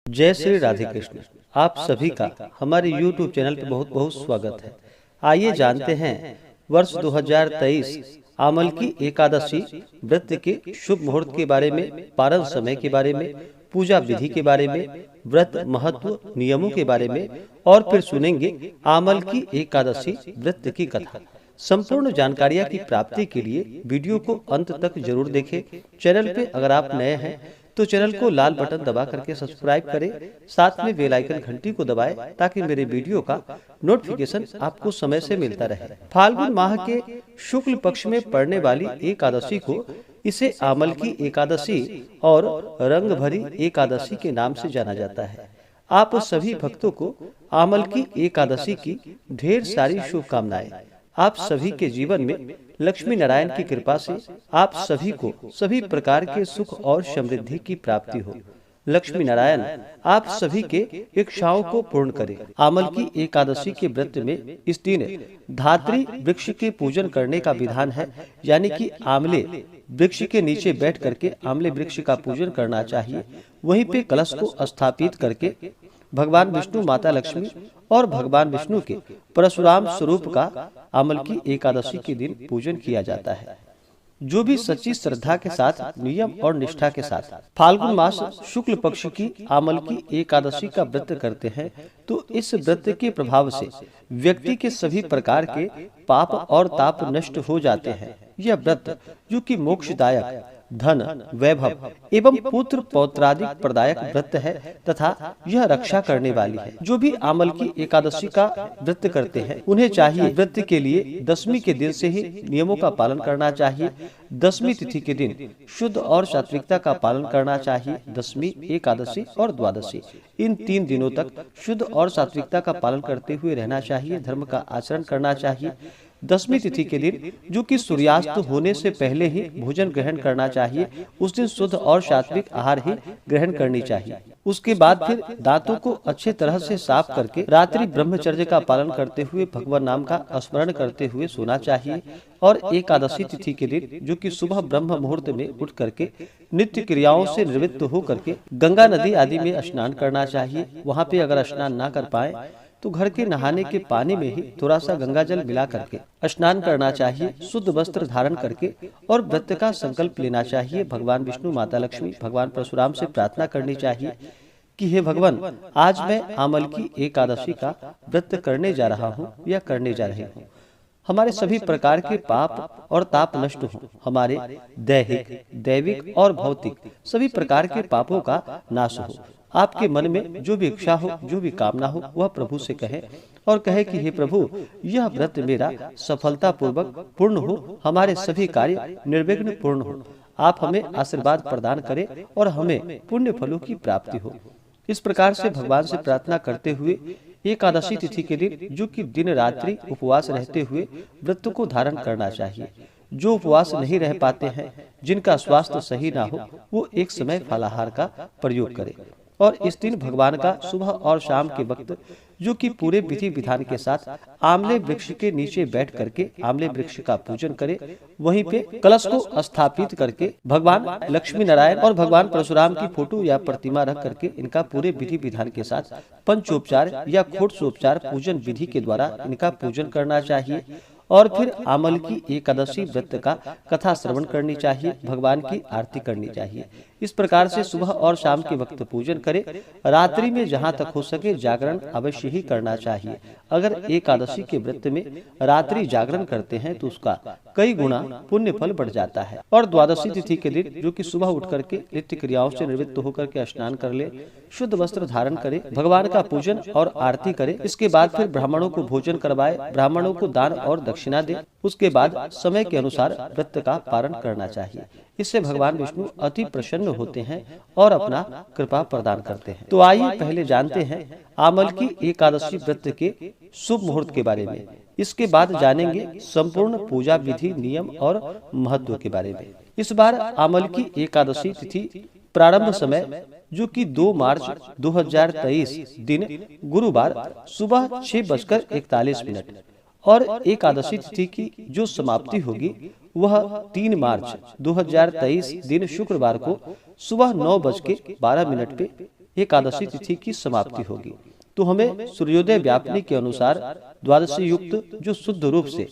जय श्री राधे कृष्ण। आप सभी का हमारे YouTube चैनल पर बहुत बहुत स्वागत है। आइए जानते हैं वर्ष 2023 आमल की एकादशी व्रत के शुभ मुहूर्त के बारे में, पारण समय के बारे में, पूजा विधि के बारे में, व्रत महत्व नियमों के बारे में और फिर सुनेंगे आमल की एकादशी व्रत की कथा। संपूर्ण जानकारियाँ की प्राप्ति के लिए वीडियो को अंत तक जरूर देखें। चैनल पे अगर आप नए हैं तो चैनल को लाल बटन दबा करके सब्सक्राइब करें, साथ में बेल आइकन घंटी को दबाएं ताकि मेरे वीडियो का नोटिफिकेशन आपको समय से मिलता रहे। फाल्गुन माह के शुक्ल पक्ष में पड़ने वाली एकादशी को इसे आमल की एकादशी और रंग भरी एकादशी के नाम से जाना जाता है। आप सभी भक्तों को आमल की एकादशी की ढेर सारी शुभकामनाएं। आप सभी के जीवन में लक्ष्मी नारायण की कृपा से आप सभी को सभी प्रकार के सुख और समृद्धि की प्राप्ति हो। लक्ष्मी नारायण आप सभी के इच्छाओं को पूर्ण करें। आमल की एकादशी के व्रत में इस दिन धात्री वृक्ष के पूजन करने का विधान है, यानी कि आमले वृक्ष के नीचे बैठ करके आमले वृक्ष का पूजन करना चाहिए। वहीं पे कलश को स्थापित करके भगवान विष्णु, माता लक्ष्मी और भगवान विष्णु के परशुराम स्वरूप का आमल की एकादशी के दिन पूजन किया जाता है। जो भी सच्ची श्रद्धा के साथ, नियम और निष्ठा के साथ फाल्गुन मास शुक्ल पक्ष की आमल की एकादशी का व्रत करते हैं तो इस व्रत के प्रभाव से व्यक्ति के सभी प्रकार के पाप और ताप नष्ट हो जाते हैं। यह व्रत जो कि मोक्षदायक, धन, वैभव एवं पुत्र पौत्रादि प्रदायक व्रत है तथा यह रक्षा करने वाली है। जो भी आमल की एकादशी का व्रत करते हैं उन्हें चाहिए व्रत के लिए दशमी के दिन से ही नियमों का पालन करना चाहिए। दशमी तिथि के दिन शुद्ध और सात्विकता का पालन करना चाहिए। दशमी, एकादशी और द्वादशी इन 3 दिनों तक शुद्ध और सात्विकता का पालन करते हुए रहना चाहिए। धर्म का आचरण करना चाहिए। दशमी तिथि के दिन जो कि सूर्यास्त होने से पहले ही भोजन ग्रहण करना चाहिए। उस दिन शुद्ध और सात्विक आहार ही ग्रहण करनी चाहिए। उसके बाद फिर दांतों को अच्छे तरह से साफ करके रात्रि ब्रह्मचर्य का पालन करते हुए भगवान नाम का स्मरण करते हुए सोना चाहिए। और एकादशी तिथि के दिन जो कि सुबह ब्रह्म मुहूर्त में उठ करके नित्य क्रियाओं से निवृत्त हो करके गंगा नदी आदि में स्नान करना चाहिए। वहाँ पे अगर स्नान ना कर पाए तो घर के नहाने के पानी में ही थोड़ा सा गंगा जल मिला करके स्नान करना चाहिए। शुद्ध वस्त्र धारण करके और व्रत का संकल्प लेना चाहिए। भगवान विष्णु, माता लक्ष्मी, भगवान परशुराम से प्रार्थना करनी चाहिए कि हे भगवान, आज मैं आमल की एकादशी का व्रत करने जा रहा हूँ या करने जा रही हूँ। हमारे सभी प्रकार के पाप और ताप नष्ट हों। हमारे दैहिक, दैविक और भौतिक सभी प्रकार के पापों का नाश हो। आपके मन में जो भी इच्छा हो, जो भी कामना हो, वह प्रभु से कहे और कहे कि हे प्रभु, यह व्रत मेरा सफलता पूर्वक पूर्ण हो, हमारे सभी कार्य निर्विघ्न पूर्ण हो। आप हमें आशीर्वाद प्रदान करें और हमें पुण्य फलों की प्राप्ति हो। इस प्रकार से भगवान से प्रार्थना करते हुए एकादशी तिथि के दिन जो कि दिन रात्रि उपवास रहते हुए व्रत को धारण करना चाहिए। जो उपवास नहीं रह पाते हैं, जिनका स्वास्थ्य सही ना हो, वो एक समय फलाहार का प्रयोग करें और इस दिन भगवान का सुबह और शाम के वक्त जो कि पूरे विधि विधान के साथ आमले वृक्ष के नीचे बैठ करके आमले वृक्ष का पूजन करें। वहीं पे कलश को स्थापित करके भगवान लक्ष्मी नारायण और भगवान परशुराम की फोटो या प्रतिमा रख करके इनका पूरे विधि विधान के साथ पंचोपचार या खोटसोपचार पूजन विधि के द्वारा इनका पूजन करना चाहिए। और फिर आमल की एकादशी व्रत का कथा श्रवण करनी चाहिए, भगवान की आरती करनी चाहिए। इस प्रकार से सुबह और शाम के वक्त पूजन करें। रात्रि में जहाँ तक हो सके जागरण अवश्य ही करना चाहिए। अगर एकादशी के व्रत में रात्रि जागरण करते हैं तो उसका कई गुना पुण्य फल बढ़ जाता है। और द्वादशी तिथि के दिन जो कि सुबह उठ करके नित्य क्रियाओं से निवृत्त होकर के स्नान कर ले, शुद्ध वस्त्र धारण करे, भगवान का पूजन और आरती करे। इसके बाद फिर ब्राह्मणों को भोजन करवाए, ब्राह्मणों को दान और दक्षिणा दे। उसके बाद समय के अनुसार व्रत का पारण करना चाहिए। इससे भगवान विष्णु अति प्रसन्न होते हैं और अपना कृपा प्रदान करते हैं। तो आइए पहले जानते हैं आमल की एकादशी व्रत के शुभ मुहूर्त के बारे में। इसके बाद जानेंगे संपूर्ण पूजा विधि, नियम और महत्व के बारे में। इस बार आमल की एकादशी तिथि प्रारंभ समय जो कि 2 मार्च 2023 दिन गुरुवार सुबह 6:41 और एकादशी तिथि की जो समाप्ति होगी वह 3 मार्च 2023 दिन शुक्रवार को सुबह 9:12 पे एकादशी तिथि की समाप्ति होगी। तो हमें सूर्योदय व्यापनी के अनुसार द्वादशी युक्त जो शुद्ध रूप से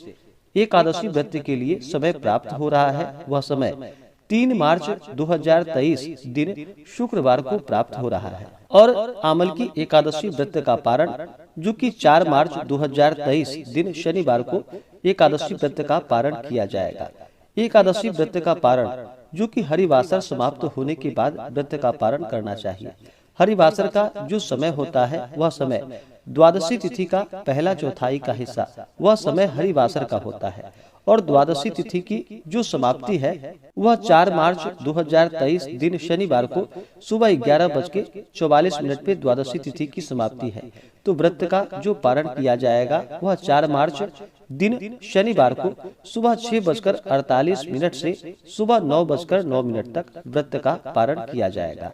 एकादशी व्रत के लिए समय प्राप्त हो रहा है, वह समय 3 मार्च 2023 दिन शुक्रवार को प्राप्त हो रहा है। और आमल की एकादशी व्रत का पारण जो कि 4 मार्च 2023 दिन शनिवार को एकादशी व्रत का पारण किया जाएगा। एकादशी व्रत का पारण जो कि हरिवासर समाप्त होने के बाद व्रत का पारण करना चाहिए। हरिवासर का जो समय होता है वह समय द्वादशी तिथि का पहला चौथाई का हिस्सा, वह समय हरिवासर का होता है। और द्वादशी तिथि की जो समाप्ति है वह 4 मार्च 2023 दिन शनिवार को सुबह 11:44 पे द्वादशी तिथि की समाप्ति है। तो व्रत का जो पारण किया जाएगा वह 4 मार्च दिन शनिवार को सुबह 6:48 से सुबह 9:09 तक व्रत का पारण किया जाएगा।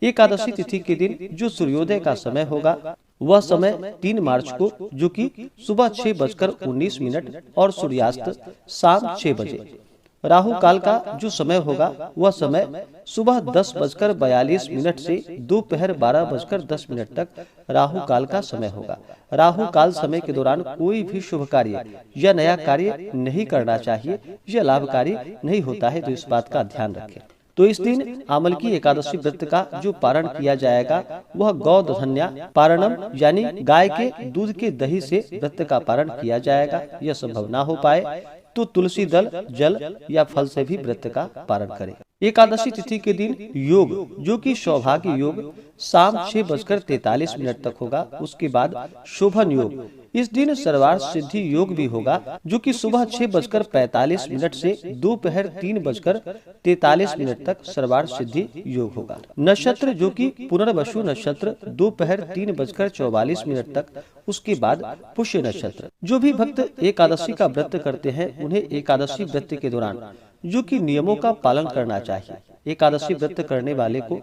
एकादशी तिथि के दिन जो सूर्योदय का समय होगा वह समय 3 मार्च को जो कि सुबह 6:19 और सूर्यास्त शाम 6 बजे। राहु काल का जो समय होगा वह समय सुबह 10:42 से दोपहर 12:10 तक राहु काल का समय होगा। राहु काल समय के दौरान कोई भी शुभ कार्य या नया कार्य नहीं करना चाहिए, यह लाभकारी नहीं होता है, तो इस बात का ध्यान रखें। तो इस दिन आमल की एकादशी व्रत का जो पारण किया जाएगा वह गौदधन्या पारणम यानी गाय के दूध के दही से व्रत का पारण किया जाएगा। यह संभव ना हो पाए तो तुलसी दल, जल या फल से भी व्रत का पारण करें। एकादशी तिथि के दिन योग जो कि सौभाग्य योग शाम 6:43 तक होगा। उसके बाद शोभन योग, इस दिन सर्वार्थ सिद्धि योग भी होगा जो कि सुबह 6:45 से दोपहर 3:43 तक सर्वार्थ सिद्धि योग होगा। नक्षत्र जो कि पुनर्वसु नक्षत्र दोपहर 3:44 तक, उसके बाद पुष्य नक्षत्र। जो भी भक्त एकादशी का व्रत करते हैं उन्हें एकादशी व्रत के दौरान जो कि नियमों का पालन करना चाहिए। एकादशी व्रत करने वाले को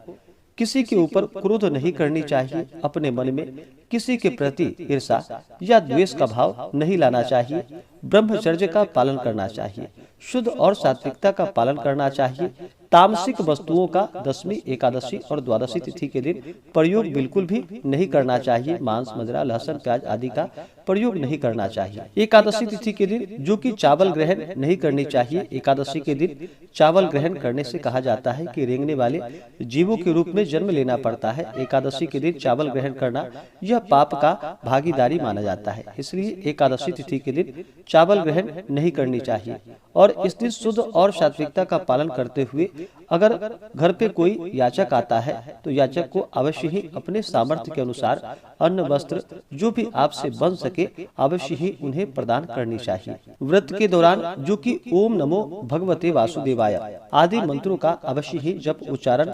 किसी के ऊपर क्रोध नहीं करनी चाहिए, अपने मन में किसी के प्रति ईर्षा या द्वेष का भाव नहीं लाना चाहिए, ब्रह्मचर्य का पालन करना चाहिए, शुद्ध और सात्विकता का पालन करना चाहिए। तामसिक वस्तुओं का दशमी, एकादशी और द्वादशी तिथि के दिन प्रयोग बिल्कुल भी नहीं करना चाहिए। मांस, मदिरा, लहसुन, प्याज आदि का प्रयोग नहीं करना चाहिए। एकादशी तिथि के दिन जो कि चावल ग्रहण नहीं करनी चाहिए। एकादशी के दिन चावल ग्रहण करने से कहा जाता है कि रेंगने वाले जीवों के रूप में जन्म लेना पड़ता है। एकादशी के दिन चावल ग्रहण करना यह पाप का भागीदारी माना जाता है, इसलिए एकादशी तिथि के दिन चावल ग्रहण नहीं करनी चाहिए। और इस दिन शुद्ध और सात्विकता का पालन करते हुए अगर घर पे कोई याचक आता है तो याचक को अवश्य ही अपने सामर्थ्य के अनुसार अन्न, वस्त्र जो भी आपसे बन सके अवश्य ही उन्हें प्रदान करनी चाहिए। व्रत के दौरान जो कि ओम नमो भगवते वासुदेवाय आदि मंत्रों का अवश्य ही जप उच्चारण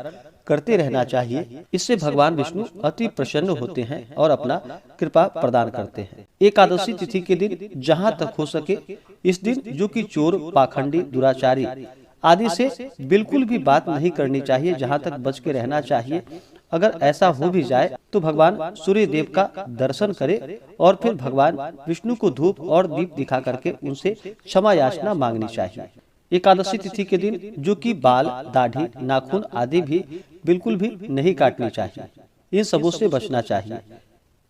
करते रहना चाहिए। इससे भगवान विष्णु अति प्रसन्न होते हैं और अपना कृपा प्रदान करते हैं। एकादशी तिथि के दिन जहाँ तक हो सके इस दिन जो कि चोर, पाखंडी, दुराचारी आदि से बिल्कुल भी बात नहीं करनी चाहिए, जहाँ तक बच के रहना चाहिए। अगर ऐसा हो भी जाए तो भगवान सूर्य देव का दर्शन करे और फिर भगवान विष्णु को धूप और दीप दिखा करके उनसे क्षमा याचना मांगनी चाहिए। एकादशी तिथि के दिन जो कि बाल, दाढ़ी, नाखून आदि भी बिल्कुल भी नहीं काटनी चाहिए, इन सबों से बचना चाहिए।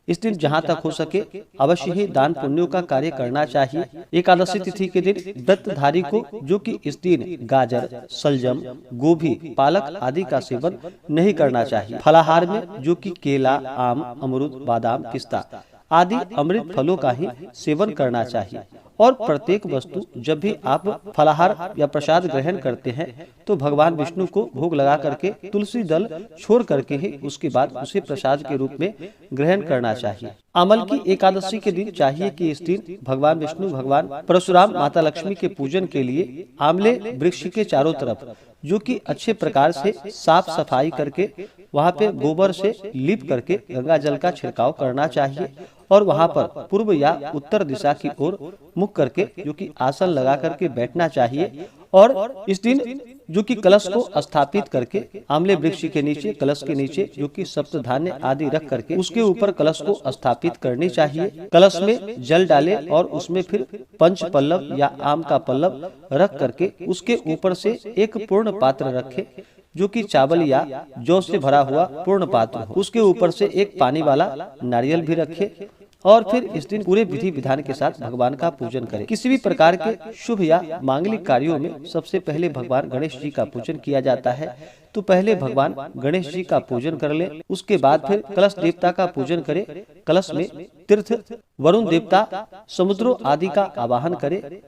इस दिन जहाँ तक हो सके अवश्य ही दान पुण्यों का कार्य करना चाहिए। एकादशी तिथि के दिन व्रतधारी को जो कि इस दिन गाजर, सलजम, गोभी, पालक आदि का सेवन नहीं करना चाहिए। फलाहार में जो कि केला, आम, अमरूद, बादाम, पिस्ता आदि अमृत फलों का ही सेवन करना चाहिए। और प्रत्येक वस्तु जब भी आप फलाहार या प्रसाद ग्रहण करते हैं तो भगवान विष्णु को भोग लगा करके तुलसी दल छोड़ करके ही उसके बाद उसे प्रसाद के रूप में ग्रहण करना चाहिए। अमल की एकादशी के दिन चाहिए कि इस दिन भगवान विष्णु, भगवान परशुराम, माता लक्ष्मी के पूजन के लिए आमले वृक्ष के चारों तरफ जो कि अच्छे प्रकार से साफ सफाई करके वहाँ पे गोबर से लीप करके गंगा जल का छिड़काव करना चाहिए। और वहाँ पर पूर्व या उत्तर दिशा की ओर मुख करके जो कि आसन लगा करके बैठना चाहिए। और इस दिन जो कि कलश को स्थापित करके आमले वृक्ष के नीचे, कलश के नीचे जो कि सप्त धान्य आदि रख करके उसके ऊपर कलश को स्थापित करनी चाहिए। कलश में जल डाले और उसमें फिर पंच पल्लव या आम का पल्लव रख करके उसके ऊपर से एक पूर्ण पात्र रखे जो कि चावल या जौ से भरा हुआ पूर्ण पात्र हो। उसके ऊपर से एक पानी वाला नारियल भी रखे और फिर इस दिन पूरे विधि विधान के साथ भगवान का पूजन करें। किसी भी प्रकार के शुभ या मांगलिक कार्यों में सबसे पहले भगवान गणेश जी का पूजन किया जाता है। तो पहले भगवान गणेश जी का पूजन कर ले, उसके बाद फिर कलश देवता का पूजन करे। कलश में तीर्थ, वरुण देवता, समुद्रों आदि का आवाहन करे।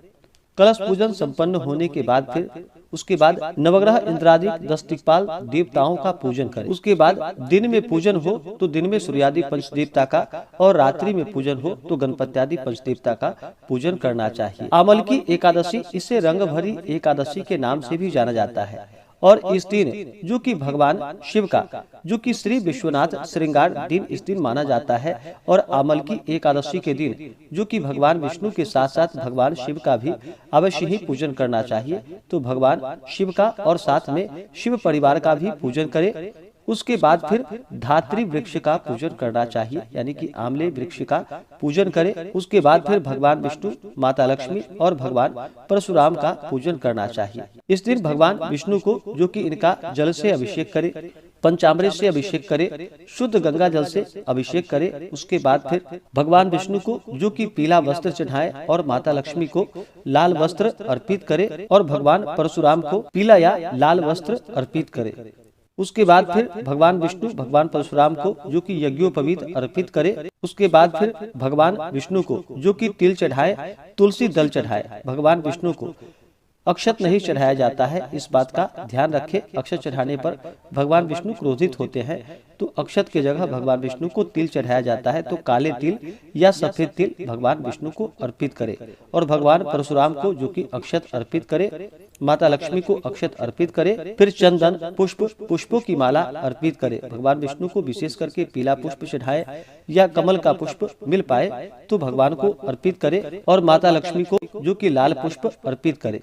कलश पूजन संपन्न होने के बाद फिर उसके बाद नवग्रह इंद्रादि 10 दिक्पाल देवताओं का पूजन करें। उसके बाद दिन में पूजन हो तो दिन में सूर्यादि पंचदेवता का और रात्रि में पूजन हो तो गणपत्यादि पंचदेवता का पूजन करना चाहिए। आमल की एकादशी, इसे रंग भरी एकादशी के नाम से भी जाना जाता है। और इस दिन जो कि भगवान शिव का, जो कि श्री विश्वनाथ श्रृंगार दिन इस दिन माना जाता है। और आमल की एकादशी के दिन जो कि भगवान विष्णु के साथ साथ भगवान शिव का भी अवश्य ही पूजन करना चाहिए। तो भगवान शिव का और साथ में शिव परिवार का भी पूजन करे। उसके बाद फिर धात्री वृक्ष का पूजन करना चाहिए, यानी कि आमले वृक्ष का पूजन करें। उसके बाद फिर भगवान विष्णु, माता लक्ष्मी और भगवान परशुराम का पूजन करना चाहिए। इस दिन भगवान विष्णु को जो कि इनका जल से अभिषेक करे, पंचामृत से अभिषेक करे, शुद्ध गंगा जल से अभिषेक करे। उसके बाद फिर भगवान विष्णु को जो कि पीला वस्त्र चढ़ाए और माता लक्ष्मी को लाल वस्त्र अर्पित करे और भगवान परशुराम को पीला या लाल वस्त्र अर्पित करे। उसके बाद फिर भगवान विष्णु भगवान परशुराम को जो कि यज्ञोपवीत अर्पित करे। उसके बाद फिर भगवान विष्णु को जो कि तिल चढ़ाए, तुलसी दल चढ़ाए। भगवान विष्णु को अक्षत नहीं चढ़ाया जाता है, इस बात का ध्यान रखें। अक्षत चढ़ाने पर भगवान विष्णु क्रोधित होते हैं, तो अक्षत के जगह भगवान विष्णु को तिल चढ़ाया जाता है। तो काले तिल या सफेद तिल भगवान विष्णु को अर्पित करे और भगवान परशुराम को जो कि अक्षत अर्पित करे, माता लक्ष्मी को अक्षत अर्पित करे। फिर चंदन, पुष्पों की माला अर्पित करे। भगवान विष्णु को विशेष करके पीला पुष्प चढ़ाए या कमल का पुष्प मिल पाए तो भगवान को अर्पित करे और माता लक्ष्मी को जो कि लाल पुष्प अर्पित करे।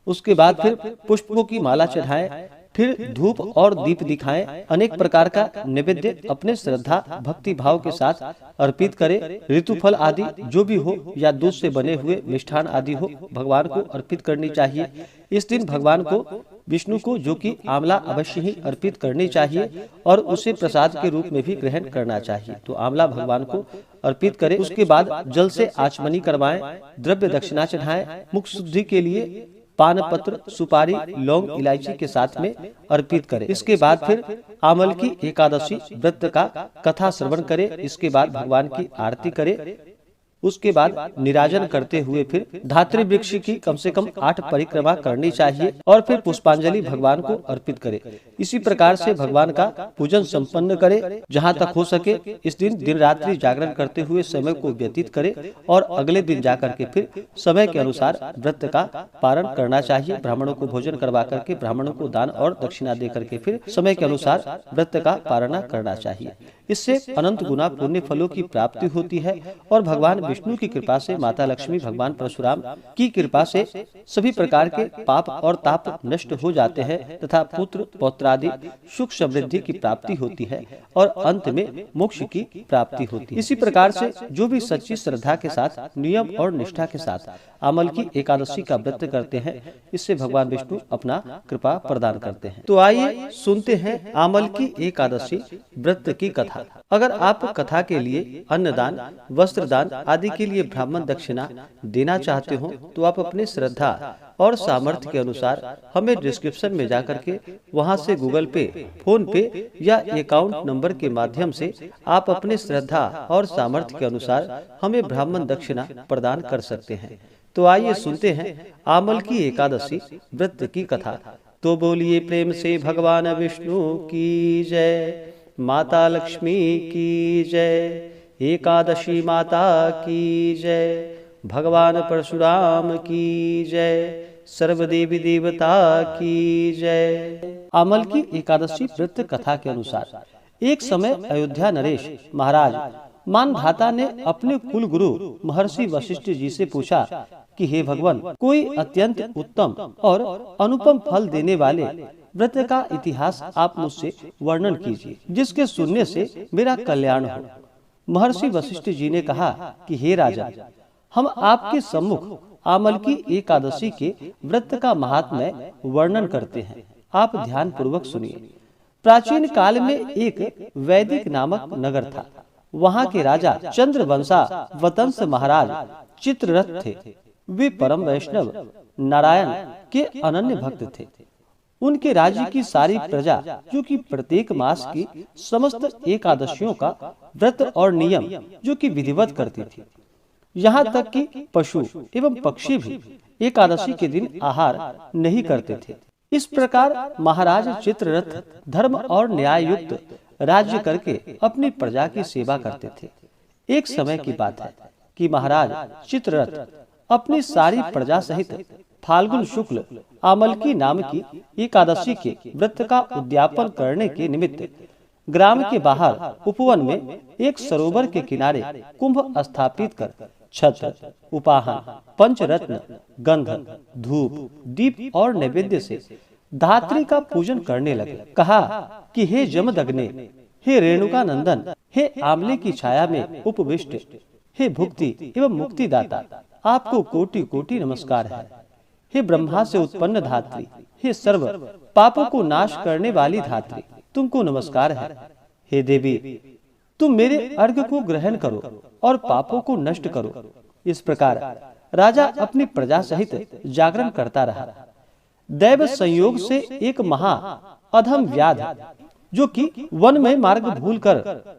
उसके बाद फिर पुष्पों की माला चढ़ाए, फिर धूप और दीप दिखाएं। अनेक प्रकार का नैवेद्य अपने श्रद्धा भक्ति भाव के साथ अर्पित करे। ऋतुफल आदि जो भी हो या दूध से बने हुए मिष्ठान आदि हो, भगवान को अर्पित करनी चाहिए। इस दिन भगवान को विष्णु को जो कि आंवला अवश्य ही अर्पित करनी चाहिए और उसे प्रसाद के रूप में भी ग्रहण करना चाहिए। तो आंवला भगवान को अर्पित करें। उसके बाद जल से आचमनी करवाएं, द्रव्य दक्षिणा चढ़ाएं। मुख शुद्धि के लिए पान पत्र, सुपारी, लौंग, इलायची के साथ में अर्पित करें। इसके बाद फिर आमल की एकादशी व्रत का कथा श्रवण करें। इसके बाद भगवान की आरती करें। उसके बाद निराजन करते हुए फिर धात्री वृक्ष की कम से कम 8 परिक्रमा करनी चाहिए और फिर पुष्पांजलि भगवान को अर्पित करे। इसी प्रकार से भगवान का पूजन संपन्न करे। जहाँ तक हो सके इस दिन दिन रात्रि जागरण करते हुए समय को व्यतीत करे और अगले दिन जाकर के फिर समय के अनुसार व्रत का पारण करना चाहिए। ब्राह्मणों को भोजन करवा करके ब्राह्मणों को दान और दक्षिणा दे करके फिर समय के अनुसार व्रत का पारण करना चाहिए। इससे अनंत गुना पुण्य फलों की प्राप्ति होती है और भगवान विष्णु की कृपा से, माता लक्ष्मी, भगवान परशुराम की कृपा से सभी प्रकार के पाप और ताप नष्ट हो जाते हैं तथा पुत्र पौत्रादि सुख समृद्धि की प्राप्ति होती है और अंत में मोक्ष की प्राप्ति होती है। इसी प्रकार से जो भी सच्ची श्रद्धा के साथ, नियम और निष्ठा के साथ आमल की एकादशी का व्रत करते हैं, इससे भगवान विष्णु अपना कृपा प्रदान करते हैं। तो आइए सुनते हैं आमल की एकादशी व्रत की कथा। अगर आप कथा के लिए अन्नदान, वस्त्रदान आदि के लिए ब्राह्मण दक्षिणा देना चाहते हो तो आप अपनी श्रद्धा और सामर्थ्य के अनुसार हमें डिस्क्रिप्शन में जाकर के वहां से गूगल पे, फोन पे या अकाउंट नंबर के माध्यम से आप अपनी श्रद्धा और सामर्थ्य के अनुसार हमें ब्राह्मण दक्षिणा प्रदान कर सकते हैं। तो आइए सुनते हैं आमल की एकादशी व्रत की कथा। तो बोलिए प्रेम से भगवान विष्णु की जय, माता लक्ष्मी की जय, एकादशी माता की जय, भगवान परशुराम की जय, सर्वदेवी देवता की जय। आमल की एकादशी व्रत कथा के अनुसार एक समय अयोध्या नरेश महाराज मानधाता ने अपने कुल गुरु महर्षि वशिष्ठ जी से पूछा कि हे भगवान, कोई अत्यंत उत्तम और अनुपम फल देने वाले व्रत का इतिहास आप मुझसे वर्णन कीजिए, जिसके सुनने से मेरा कल्याण हो। महर्षि वशिष्ठ जी ने कहा कि हे राजा, हम आपके सम्मुख आमल की एकादशी के व्रत का महात्म्य वर्णन करते हैं। आप ध्यान पूर्वक सुनिए। प्राचीन काल में एक वैदिक नामक नगर था। वहाँ के राजा चंद्रवंशा वतंस महाराज चित्ररथ थे। वे परम वैष्णव नारायण के अनन्य भक्त थे। उनके राज्य की सारी प्रजा, जो कि प्रत्येक मास की समस्त एकादशियों का व्रत और नियम जो कि विधिवत करती थी, यहाँ तक कि पशु एवं पक्षी भी एकादशी के दिन आहार नहीं करते थे। इस प्रकार महाराज चित्ररथ धर्म और न्याय युक्त राज्य करके अपनी प्रजा की सेवा करते थे। एक समय की बात है कि महाराज चित्ररथ अपनी सारी प्रजा सहित फाल्गुन शुक्ल आमलकी नाम की एकादशी के व्रत का उद्यापन करने के निमित्त ग्राम के बाहर उपवन में एक सरोवर के किनारे कुंभ स्थापित कर छत्र, उपाहन, पंचरत्न, गंध, धूप, दीप और नैवेद्य से धात्री का पूजन करने लगे। कहा कि हे जमदग्ने, हे रेणुका नंदन, हे आमले की छाया में उपविष्ट, हे भुक्ति एवं मुक्तिदाता, आपको कोटि कोटि नमस्कार है। हे ब्रह्मा से उत्पन्न धात्री, हे सर्व पापों को नाश करने वाली धात्री, तुमको नमस्कार है। हे देवी, तुम मेरे अर्घ्य को ग्रहण करो और पापों को नष्ट करो। इस प्रकार राजा अपनी प्रजा सहित जागरण करता रहा। दैव संयोग से एक महा अधम व्याध, जो कि वन में मार्ग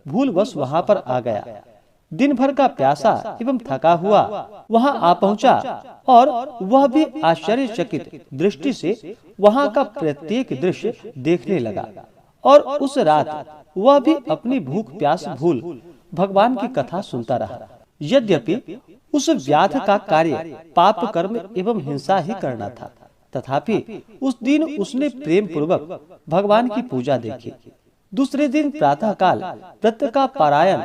भूलवश वहां पर आ गया, दिन भर का प्यासा एवं थका हुआ वहां आ पहुंचा और वह भी आश्चर्यचकित दृष्टि से वहां का प्रत्येक दृश्य देखने लगा। और उस रात वह भी अपनी भूख प्यास भूल भगवान की कथा सुनता रहा। यद्यपि उस व्याध का कार्य पाप कर्म एवं हिंसा ही करना था, तथापि उस दिन उसने प्रेम पूर्वक भगवान की पूजा देखी। दूसरे दिन प्रातः काल व्रत का पारायण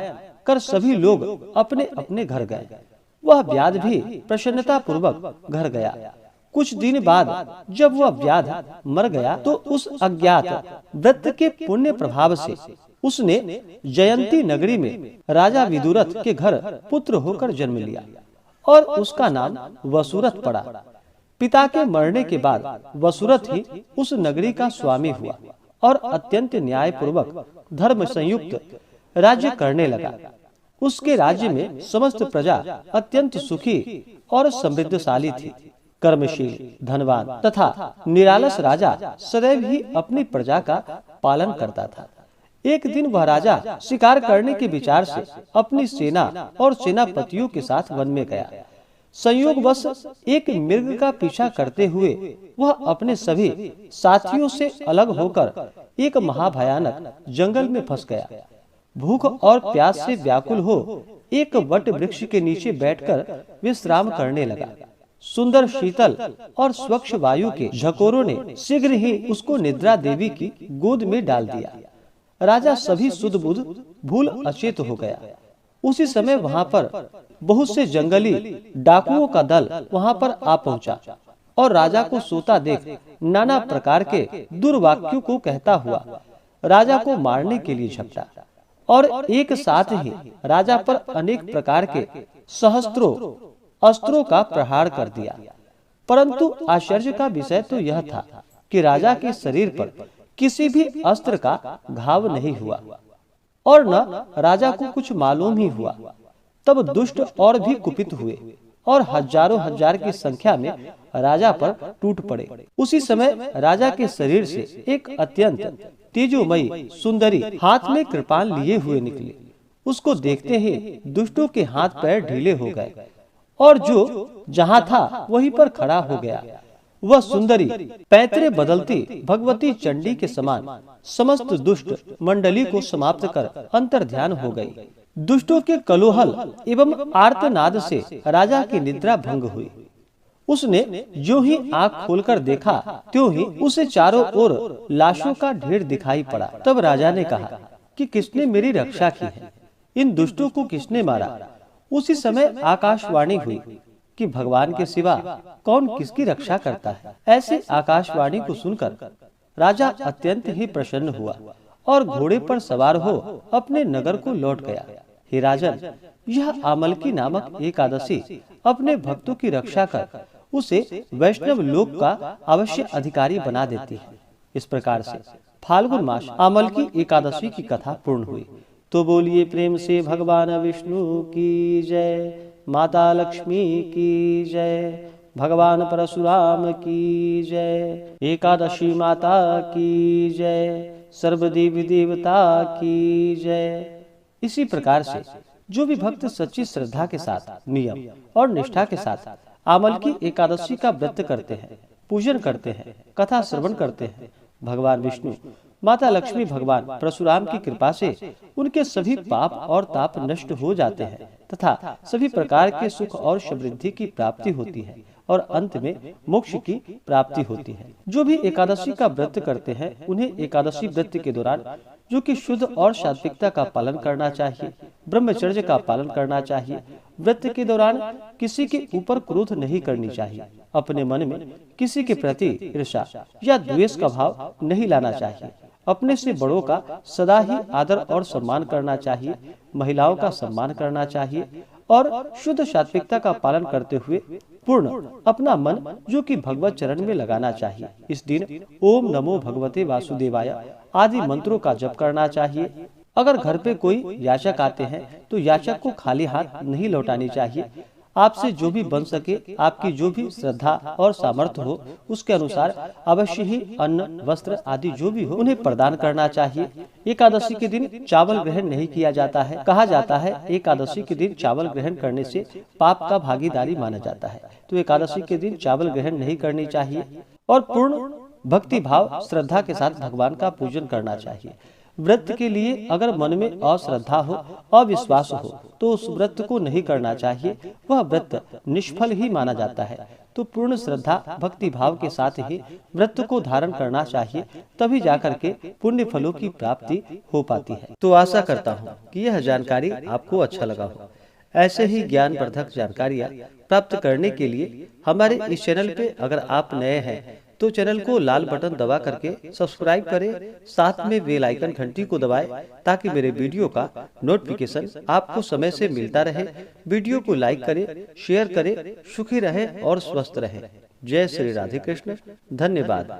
कर सभी लोग अपने अपने घर गए। वह व्याध भी प्रसन्नता पूर्वक घर गया। कुछ दिन बाद जब वह व्याध मर गया, तो उस अज्ञात व्रत के पुण्य प्रभाव से उसने जयंती नगरी में राजा विदुरथ के घर पुत्र होकर जन्म लिया और उसका नाम वसुरथ पड़ा। पिता के मरने के बाद वसुरथ ही उस नगरी का स्वामी हुआ और अत्यंत न्याय पूर्वक धर्म संयुक्त राज्य करने लगा। उसके राज्य में समस्त प्रजा अत्यंत सुखी और समृद्धशाली थी। कर्मशील, धनवान तथा निरालस राजा सदैव ही अपनी प्रजा का पालन करता था। एक दिन वह राजा शिकार करने के विचार से अपनी सेना और सेनापतियों के साथ वन में गया। संयोगवश एक मृग का पीछा करते हुए वह अपने सभी साथियों से अलग होकर एक महाभयानक जंगल में फंस गया। भूख और प्यास से व्याकुल हो एक वट वृक्ष के नीचे बैठकर विश्राम करने लगा। सुंदर शीतल और स्वच्छ वायु के झकोरों ने शीघ्र ही उसको निद्रा देवी की गोद में डाल दिया। राजा सभी सुध बुध भूल अचेत हो गया। उसी समय वहां पर बहुत से जंगली डाकुओं का दल वहां पर आ पहुंचा और राजा को सोता देख नाना प्रकार के दुर्वाक्यों को कहता हुआ राजा को मारने के लिए झपटा और एक साथ ही राजा पर अनेक प्रकार के सहस्त्रों अस्त्रों का प्रहार कर दिया। परंतु आश्चर्य का विषय तो यह था कि राजा के शरीर पर किसी भी अस्त्र का घाव नहीं हुआ और न राजा को कुछ मालूम ही हुआ। तब दुष्ट और भी कुपित हुए और हजारों हजार की संख्या में राजा पर टूट पड़े। उसी समय राजा के शरीर से एक अत्यंत तेजोमयी सुंदरी हाथ में कृपाण लिए हुए निकली। उसको देखते ही दुष्टों के हाथ पैर ढीले हो गए और जो जहाँ था वहीं पर खड़ा हो गया। वह सुंदरी पैतरे बदलती भगवती चंडी के समान समस्त दुष्ट मंडली को समाप्त कर अंतर्ध्यान हो गई। दुष्टों के कलोहल एवं आर्तनाद से राजा की निद्रा भंग हुई। उसने जो ही आंख खोलकर देखा त्यों ही उसे चारों ओर लाशों का ढेर दिखाई पड़ा। तब राजा ने कहा कि किसने मेरी रक्षा की है, इन दुष्टों को किसने मारा। उसी समय आकाशवाणी हुई कि भगवान के सिवा कौन किसकी रक्षा करता है। ऐसे आकाशवाणी को सुनकर राजा अत्यंत ही प्रसन्न हुआ और घोड़े पर सवार हो अपने नगर को लौट गया। हे राजन, यह आमलकी नामक एकादशी अपने भक्तों की रक्षा कर उसे वैष्णव लोक का अवश्य अधिकारी बना देती है। इस प्रकार से फाल्गुन मास अमल की एकादशी की कथा पूर्ण हुई। तो बोलिए प्रेम से भगवान विष्णु की जय, माता लक्ष्मी की जय, भगवान परशुराम की जय, एकादशी माता की जय, सर्वदेवी देवता की जय। इसी प्रकार से जो भी भक्त सच्ची श्रद्धा के साथ, नियम और निष्ठा के साथ आमल की एकादशी का व्रत करते हैं, पूजन करते हैं, कथा श्रवण करते हैं, भगवान विष्णु, माता लक्ष्मी, भगवान परशुराम की कृपा से उनके सभी पाप और ताप नष्ट हो जाते हैं तथा सभी प्रकार के सुख और समृद्धि की प्राप्ति होती है और अंत में मोक्ष की प्राप्ति होती है। जो भी एकादशी का व्रत करते हैं उन्हें एकादशी व्रत के दौरान जो कि शुद्ध और सात्विकता का पालन करना चाहिए, ब्रह्मचर्य का पालन करना चाहिए। व्रत के दौरान किसी के ऊपर क्रोध नहीं करनी चाहिए, अपने मन में किसी के प्रति ईर्ष्या या द्वेष का भाव नहीं लाना चाहिए, अपने से बड़ों का सदा ही आदर और सम्मान करना चाहिए, महिलाओं का सम्मान करना चाहिए और शुद्ध सात्विकता का पालन करते हुए पूर्ण अपना मन जो कि भगवत चरण में लगाना चाहिए। इस दिन ओम नमो भगवते वासुदेवाय आदि मंत्रों का जप करना चाहिए। अगर घर पे कोई याचक आते हैं तो याचक को खाली हाथ नहीं लौटानी चाहिए। आपसे जो भी बन सके, आपकी जो भी श्रद्धा और सामर्थ्य हो उसके अनुसार अवश्य ही अन्न, वस्त्र आदि जो भी हो उन्हें प्रदान करना चाहिए। एकादशी के दिन चावल ग्रहण नहीं किया जाता है। कहा जाता है एकादशी के दिन चावल ग्रहण करने से पाप का भागीदारी माना जाता है। तो एकादशी के दिन चावल ग्रहण नहीं करनी चाहिए और पूर्ण भक्ति भाव श्रद्धा के साथ भगवान का पूजन करना चाहिए। व्रत के लिए अगर मन में अश्रद्धा हो, अविश्वास हो तो उस व्रत को नहीं करना चाहिए, वह व्रत निष्फल ही माना जाता है। तो पूर्ण श्रद्धा भक्ति भाव के साथ ही व्रत को धारण करना चाहिए, तभी जाकर के पुण्य फलों की प्राप्ति हो पाती है। तो आशा करता हूँ कि यह जानकारी आपको अच्छा लगा हो। ऐसे ही ज्ञानवर्धक जानकारियाँ प्राप्त करने के लिए हमारे इस चैनल पे अगर आप नए हैं तो चैनल को लाल बटन दबा करके सब्सक्राइब करें, साथ में बेल आइकन घंटी को दबाएं ताकि मेरे वीडियो का नोटिफिकेशन आपको समय से मिलता रहे। वीडियो को लाइक करें, शेयर करें, सुखी रहें और स्वस्थ रहें। जय श्री राधे कृष्ण। धन्यवाद।